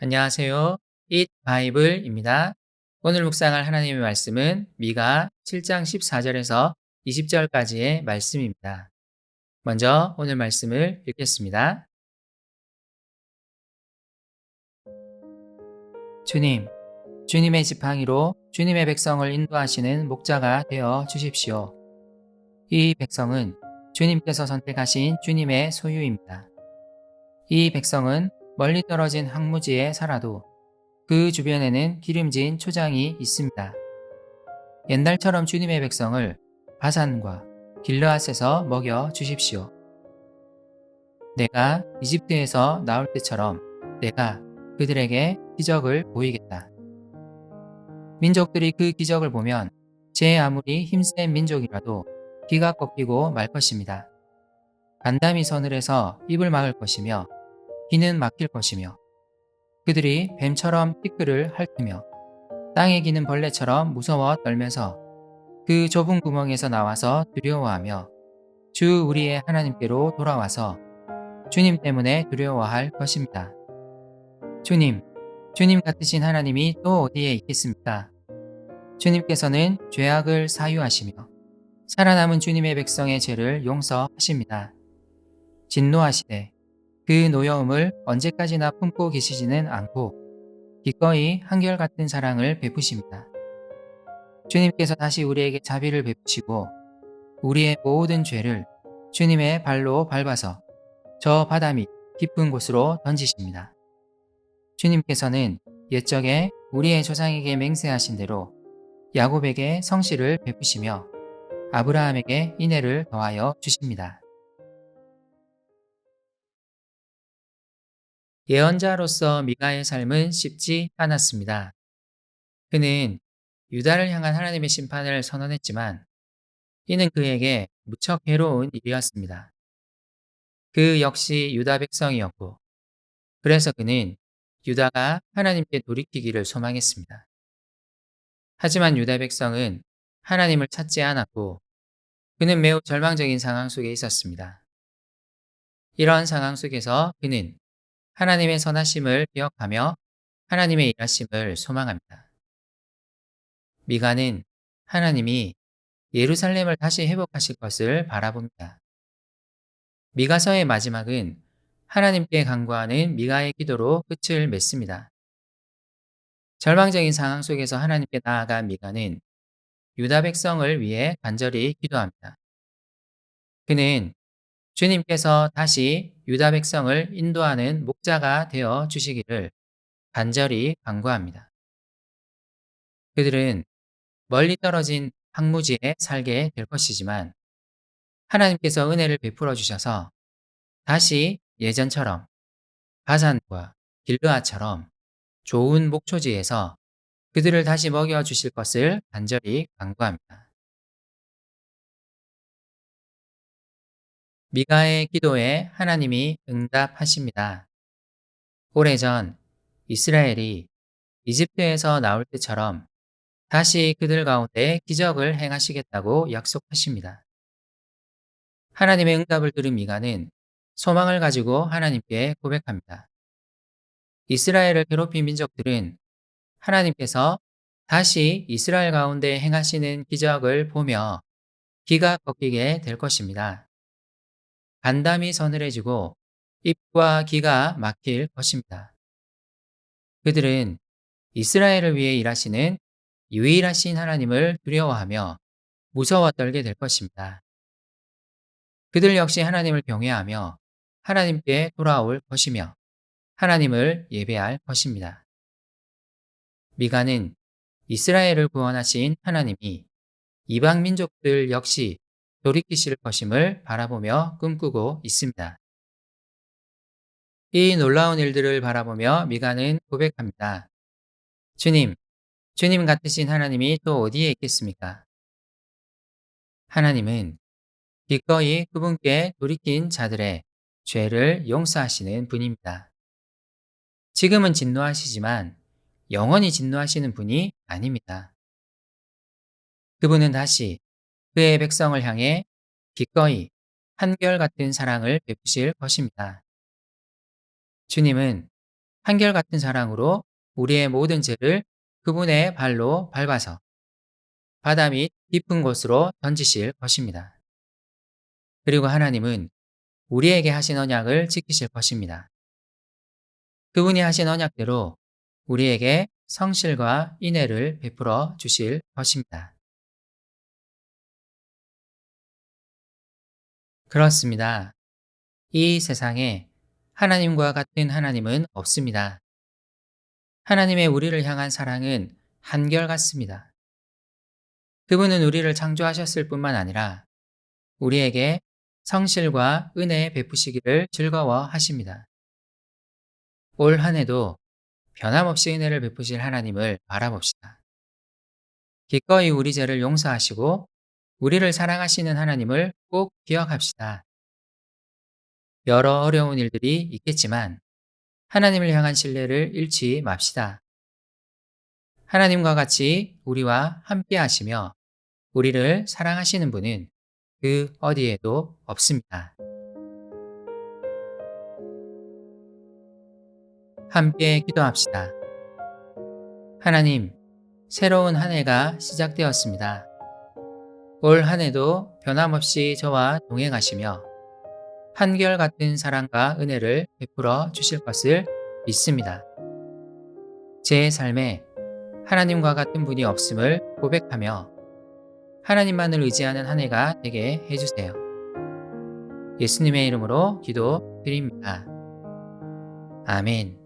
안녕하세요. Eat Bible입니다. 오늘 묵상할 하나님의 말씀은 미가 7장 14절에서 20절까지의 말씀입니다. 먼저 오늘 말씀을 읽겠습니다. 주님, 주님의 지팡이로 주님의 백성을 인도하시는 목자가 되어 주십시오. 이 백성은 주님께서 선택하신 주님의 소유입니다. 이 백성은 멀리 떨어진 황무지에 살아도 그 주변에는 기름진 초장이 있습니다. 옛날처럼 주님의 백성을 바산과 길르앗에서 먹여 주십시오. 내가 이집트에서 나올 때처럼 내가 그들에게 기적을 보이겠다. 민족들이 그 기적을 보면 제 아무리 힘센 민족이라도 귀가 꺾이고 말 것입니다. 간담이 서늘해서 입을 막을 것이며 귀는 막힐 것이며 그들이 뱀처럼 티끌을 핥으며 땅에 기는 벌레처럼 무서워 떨면서 그 좁은 구멍에서 나와서 두려워하며 주 우리의 하나님께로 돌아와서 주님 때문에 두려워할 것입니다. 주님 같으신 하나님이 또 어디에 있겠습니까? 주님께서는 죄악을 사유하시며 살아남은 주님의 백성의 죄를 용서하십니다. 진노하시되 그 노여움을 언제까지나 품고 계시지는 않고 기꺼이 한결같은 사랑을 베푸십니다. 주님께서 다시 우리에게 자비를 베푸시고 우리의 모든 죄를 주님의 발로 밟아서 저 바다 밑 깊은 곳으로 던지십니다. 주님께서는 옛적에 우리의 조상에게 맹세하신 대로 야곱에게 성실을 베푸시며 아브라함에게 인애를 더하여 주십니다. 예언자로서 미가의 삶은 쉽지 않았습니다. 그는 유다를 향한 하나님의 심판을 선언했지만 이는 그에게 무척 괴로운 일이었습니다. 그 역시 유다 백성이었고 그래서 그는 유다가 하나님께 돌이키기를 소망했습니다. 하지만 유다 백성은 하나님을 찾지 않았고 그는 매우 절망적인 상황 속에 있었습니다. 이러한 상황 속에서 그는 하나님의 선하심을 기억하며 하나님의 일하심을 소망합니다. 미가는 하나님이 예루살렘을 다시 회복하실 것을 바라봅니다. 미가서의 마지막은 하나님께 간구하는 미가의 기도로 끝을 맺습니다. 절망적인 상황 속에서 하나님께 나아간 미가는 유다 백성을 위해 간절히 기도합니다. 그는 주님께서 다시 유다 백성을 인도하는 목자가 되어 주시기를 간절히 간구합니다. 그들은 멀리 떨어진 황무지에 살게 될 것이지만 하나님께서 은혜를 베풀어 주셔서 다시 예전처럼 바산과 길르앗처럼 좋은 목초지에서 그들을 다시 먹여 주실 것을 간절히 간구합니다. 미가의 기도에 하나님이 응답하십니다. 오래전 이스라엘이 이집트에서 나올 때처럼 다시 그들 가운데 기적을 행하시겠다고 약속하십니다. 하나님의 응답을 들은 미가는 소망을 가지고 하나님께 고백합니다. 이스라엘을 괴롭힌 민족들은 하나님께서 다시 이스라엘 가운데 행하시는 기적을 보며 귀가 꺾이게 될 것입니다. 간담이 서늘해지고 입과 귀가 막힐 것입니다. 그들은 이스라엘을 위해 일하시는 유일하신 하나님을 두려워하며 무서워 떨게 될 것입니다. 그들 역시 하나님을 경외하며 하나님께 돌아올 것이며 하나님을 예배할 것입니다. 미가는 이스라엘을 구원하신 하나님이 이방 민족들 역시 돌이키실 것임을 바라보며 꿈꾸고 있습니다. 이 놀라운 일들을 바라보며 미가는 고백합니다. 주님, 주님 같으신 하나님이 또 어디에 있겠습니까? 하나님은 기꺼이 그분께 돌이킨 자들의 죄를 용서하시는 분입니다. 지금은 진노하시지만 영원히 진노하시는 분이 아닙니다. 그분은 다시 그의 백성을 향해 기꺼이 한결같은 사랑을 베푸실 것입니다. 주님은 한결같은 사랑으로 우리의 모든 죄를 그분의 발로 밟아서 바다 밑 깊은 곳으로 던지실 것입니다. 그리고 하나님은 우리에게 하신 언약을 지키실 것입니다. 그분이 하신 언약대로 우리에게 성실과 인애를 베풀어 주실 것입니다. 그렇습니다. 이 세상에 하나님과 같은 하나님은 없습니다. 하나님의 우리를 향한 사랑은 한결같습니다. 그분은 우리를 창조하셨을 뿐만 아니라 우리에게 성실과 은혜 베푸시기를 즐거워하십니다. 올 한 해도 변함없이 은혜를 베푸실 하나님을 바라봅시다. 기꺼이 우리 죄를 용서하시고 우리를 사랑하시는 하나님을 꼭 기억합시다. 여러 어려운 일들이 있겠지만 하나님을 향한 신뢰를 잃지 맙시다. 하나님과 같이 우리와 함께 하시며 우리를 사랑하시는 분은 그 어디에도 없습니다. 함께 기도합시다. 하나님, 새로운 한 해가 시작되었습니다. 올 한 해도 변함없이 저와 동행하시며 한결같은 사랑과 은혜를 베풀어 주실 것을 믿습니다. 제 삶에 하나님과 같은 분이 없음을 고백하며 하나님만을 의지하는 한 해가 되게 해주세요. 예수님의 이름으로 기도드립니다. 아멘.